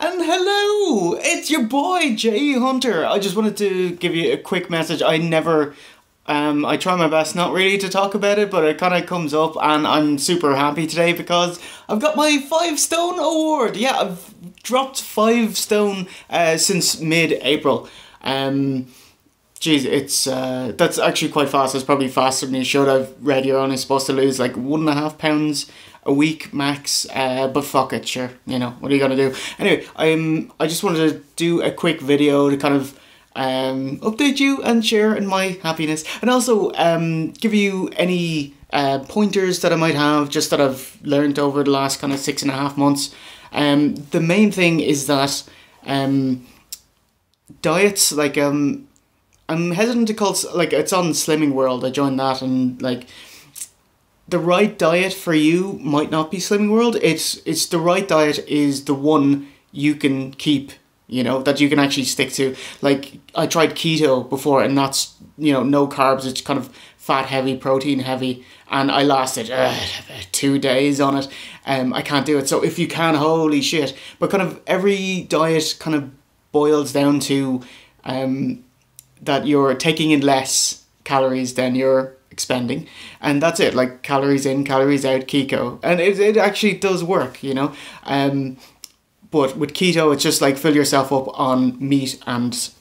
And hello, it's your boy Jay Hunter. I just wanted to give you a quick message. I try my best not really to talk about it, but it kind of comes up, and I'm super happy today because I've got my 5 stone award. Yeah, I've dropped 5 stone since mid-April. Geez, it's that's actually quite fast. It's probably faster than you should. I've read you're only supposed to lose like 1.5 pounds a week max, but fuck it, sure. You know, what are you gonna do? Anyway, I just wanted to do a quick video to kind of update you and share in my happiness, and also give you any pointers that I might have, just that I've learned over the last kind of 6.5 months. The main thing is that diets, like I'm hesitant to call, like, it's on Slimming World. I joined that, and like, the right diet for you might not be Slimming World. It's the right diet is the one you can keep, you know, that you can actually stick to. Like, I tried keto before, and that's, you know, no carbs. It's kind of fat heavy, protein heavy, and I lasted 2 days on it. I can't do it. So if you can, holy shit. But kind of every diet kind of boils down to that you're taking in less calories than you're expending, and that's it. Like, calories in, calories out, keto, and it actually does work, you know. But with keto, it's just like fill yourself up on meat and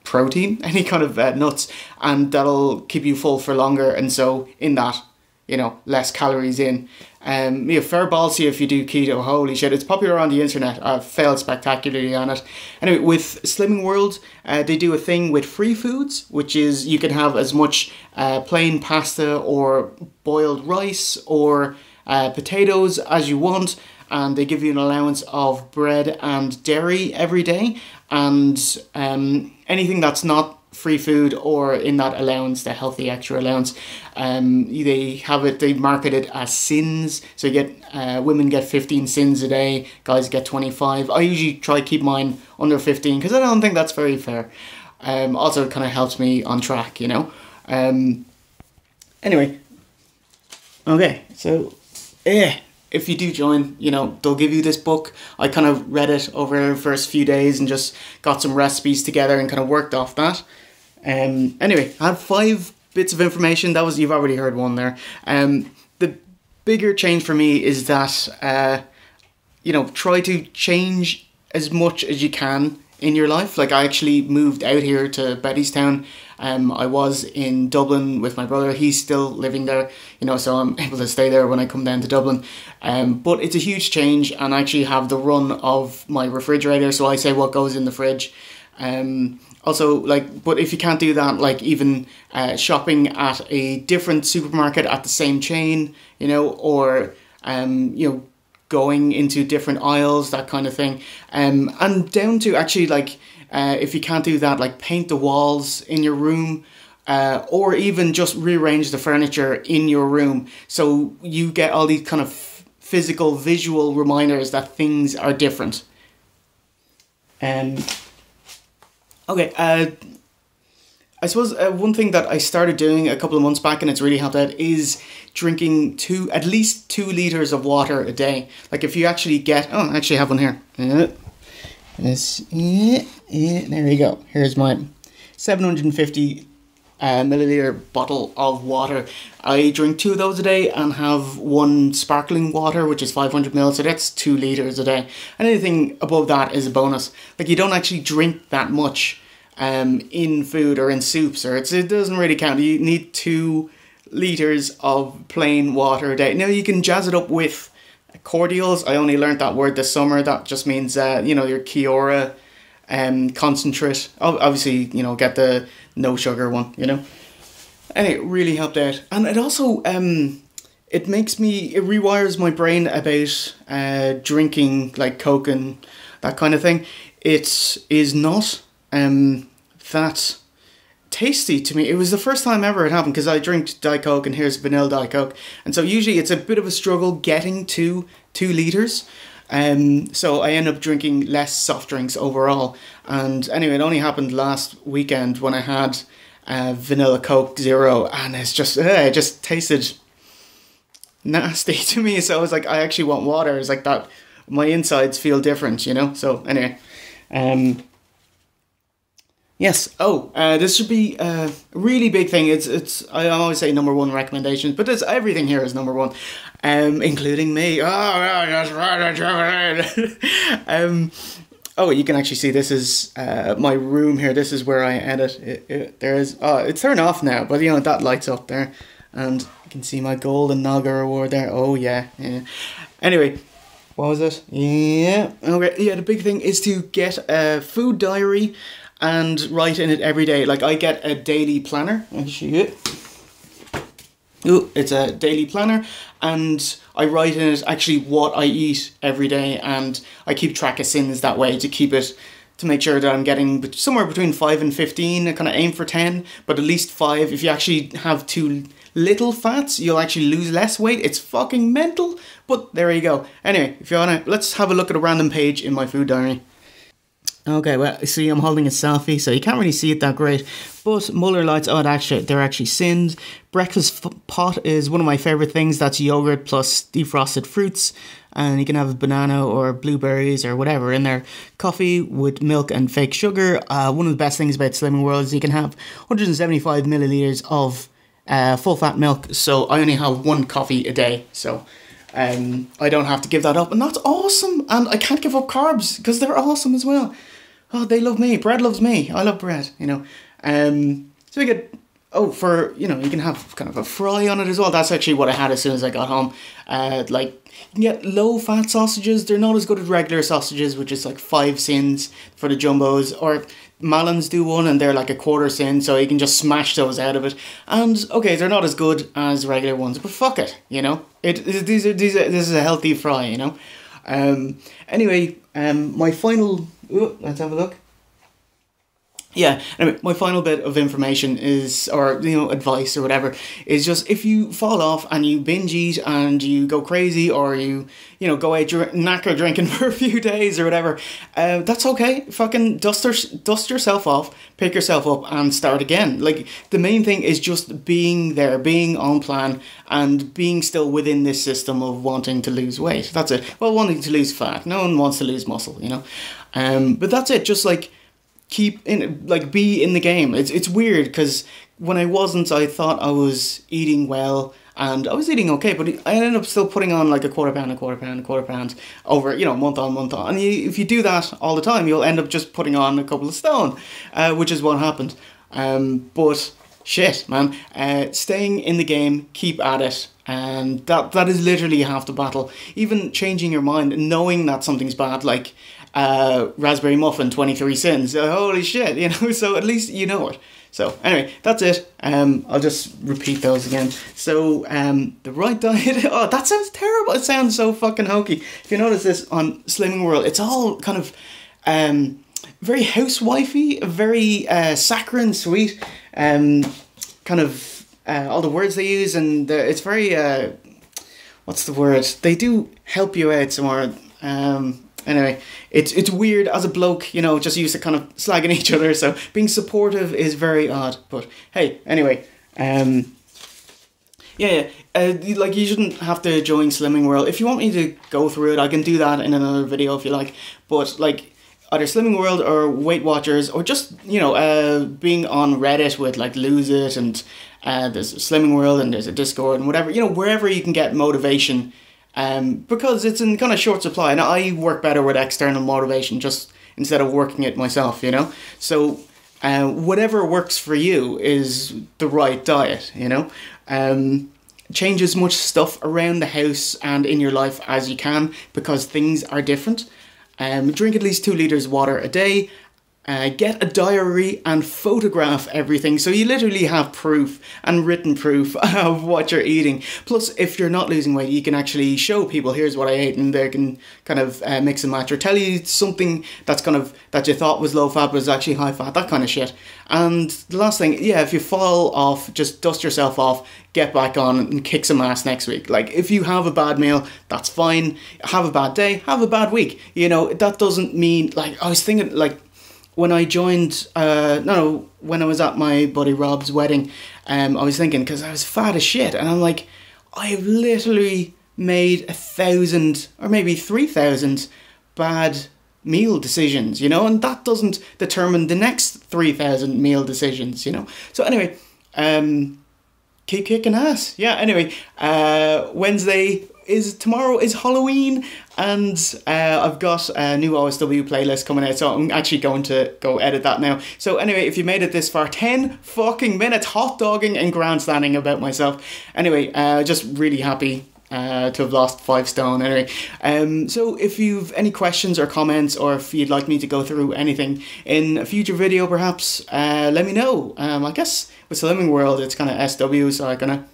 protein, any kind of nuts, and that'll keep you full for longer. And so in that, you know, less calories in. Yeah, fair balls to you if you do keto. Holy shit, it's popular on the internet. I've failed spectacularly on it. Anyway, with Slimming World, they do a thing with free foods, which is you can have as much plain pasta or boiled rice or potatoes as you want, and they give you an allowance of bread and dairy every day, and anything that's not free food or in that allowance, the healthy extra allowance, they market it as sins. So you get women get 15 sins a day, guys get 25. I usually try to keep mine under 15 because I don't think that's very fair. Also, it kind of helps me on track, you know. Anyway, okay, so if you do join, you know, they'll give you this book. I kind of read it over the first few days and just got some recipes together and kind of worked off that. Anyway, I have 5 bits of information. That was, you've already heard one there. The bigger change for me is that, you know, try to change as much as you can in your life. Like, I actually moved out here to Bettystown. I was in Dublin with my brother. He's still living there, you know, so I'm able to stay there when I come down to Dublin. But it's a huge change, and I actually have the run of my refrigerator, so I say what goes in the fridge. Also, like, but if you can't do that, like, even shopping at a different supermarket at the same chain, you know, or you know, going into different aisles, that kind of thing, and down to actually, like, if you can't do that, like, paint the walls in your room, or even just rearrange the furniture in your room, so you get all these kind of physical, visual reminders that things are different. Okay, I suppose one thing that I started doing a couple of months back, and it's really helped out, is drinking at least 2 liters of water a day. Like, if you actually get, I actually have one here. There you go. Here's my 750 milliliter bottle of water. I drink 2 of those a day and have 1 sparkling water, which is 500 ml, so that's 2 liters a day. And anything above that is a bonus. Like, you don't actually drink that much in food or in soups, or it doesn't really count. You need 2 liters of plain water a day. Now, you can jazz it up with cordials. I only learned that word this summer. That just means you know, your Kiora concentrate. Obviously, you know, get the no sugar one, you know. And it really helped out. And it also it rewires my brain about drinking like Coke and that kind of thing. It is not that tasty to me. It was the first time ever it happened, because I drink Diet Coke, and here's vanilla Diet Coke, and so usually it's a bit of a struggle getting to 2 liters. So I end up drinking less soft drinks overall. And anyway, it only happened last weekend when I had vanilla Coke Zero, and it just tasted nasty to me. So I was like, I actually want water. It's like that my insides feel different, you know. So anyway, yes. Oh, this should be a really big thing. It's. I always say number one recommendations, but everything here is number one, including me. Oh, that's right. Oh, you can actually see this is my room here. This is where I edit. There is. Oh, it's turned off now, but you know that lights up there, and you can see my golden Naga award there. Oh yeah. Anyway, what was it? Yeah. Okay. Yeah. The big thing is to get a food diary and write in it every day. Like I get a daily planner. I'll show you it. Ooh, it's a daily planner, and I write in it actually what I eat every day, and I keep track of sins that way to make sure that I'm getting somewhere between 5 and 15. I kind of aim for 10, but at least 5. If you actually have too little fats, you'll actually lose less weight. It's fucking mental, but there you go. Anyway, if you wanna, let's have a look at a random page in my food diary. Okay, well, see, I'm holding a selfie, so you can't really see it that great. But Muller Lights, they're actually sins. Breakfast pot is one of my favourite things. That's yogurt plus defrosted fruits. And you can have banana or blueberries or whatever in there. Coffee with milk and fake sugar. One of the best things about Slimming World is you can have 175 millilitres of full fat milk. So I only have 1 coffee a day. So I don't have to give that up. And that's awesome. And I can't give up carbs because they're awesome as well. Oh, they love me. Bread loves me. I love bread, you know. So we get, you can have kind of a fry on it as well. That's actually what I had as soon as I got home. Like, you can get low-fat sausages. They're not as good as regular sausages, which is like 5 cents for the jumbos. Or Malins do one, and they're like a quarter cent, so you can just smash those out of it. And, okay, they're not as good as regular ones, but fuck it, you know. This is a healthy fry, you know. Anyway, my final... Ooh, let's have a look. Yeah, anyway, my final bit of information is, or, you know, advice or whatever, is just if you fall off and you binge eat and you go crazy, or you know, go out knacker drinking for a few days or whatever, that's okay. Fucking dust yourself off, pick yourself up and start again. Like, the main thing is just being there, being on plan, and being still within this system of wanting to lose weight. That's it. Well, wanting to lose fat. No one wants to lose muscle, you know. But that's it. Just like, be in the game. It's weird because when I wasn't, I thought I was eating well and I was eating okay, but I ended up still putting on like a quarter pound over, you know, month on. And if you do that all the time, you'll end up just putting on a couple of stone, which is what happened. But shit, man, staying in the game, keep at it. And that is literally half the battle. Even changing your mind and knowing that something's bad, like raspberry muffin, 23 cents. Holy shit, you know, so at least you know it. So anyway, that's it. I'll just repeat those again. So the right diet. Oh, that sounds terrible. It sounds so fucking hokey. If you notice this on Slimming World, it's all kind of very housewifey, very saccharine sweet. Kind of all the words they use, and it's very what's the word? They do help you out some more. Anyway, it's weird as a bloke, you know, just used to kind of slagging each other, so being supportive is very odd. But hey, anyway, like, you shouldn't have to join Slimming World. If you want me to go through it, I can do that in another video if you like. But like, either Slimming World or Weight Watchers, or just, you know, being on Reddit with like Lose It, and there's a Slimming World and there's a Discord and whatever, you know, wherever you can get motivation. Because it's in kind of short supply, and I work better with external motivation just instead of working it myself, you know. So whatever works for you is the right diet, you know. Change as much stuff around the house and in your life as you can, because things are different. Drink at least 2 litres of water a day. Get a diary and photograph everything, so you literally have proof and written proof of what you're eating. Plus, if you're not losing weight, you can actually show people, here's what I ate, and they can kind of mix and match, or tell you something that's kind of, that you thought was low fat but is actually high fat, that kind of shit. And the last thing, yeah, if you fall off, just dust yourself off, get back on and kick some ass next week. Like, if you have a bad meal, that's fine. Have a bad day, have a bad week. You know, that doesn't mean, like, I was thinking, like, when I joined, when I was at my buddy Rob's wedding, I was thinking, because I was fat as shit, and I'm like, I've literally made 1,000 or maybe 3,000 bad meal decisions, you know, and that doesn't determine the next 3,000 meal decisions, you know. So anyway, keep kicking ass. Yeah, anyway, tomorrow is Halloween, and I've got a new OSW playlist coming out, so I'm actually going to go edit that now. So anyway, if you made it this far, 10 fucking minutes hot dogging and grandstanding about myself. Anyway, just really happy to have lost 5 stone. Anyway, so if you've any questions or comments, or if you'd like me to go through anything in a future video perhaps, let me know. I guess with Slimming World it's kind of SW, so I'm gonna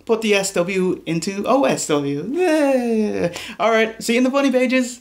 put the SW into OSW. Yeah. Alright, see you in the funny pages.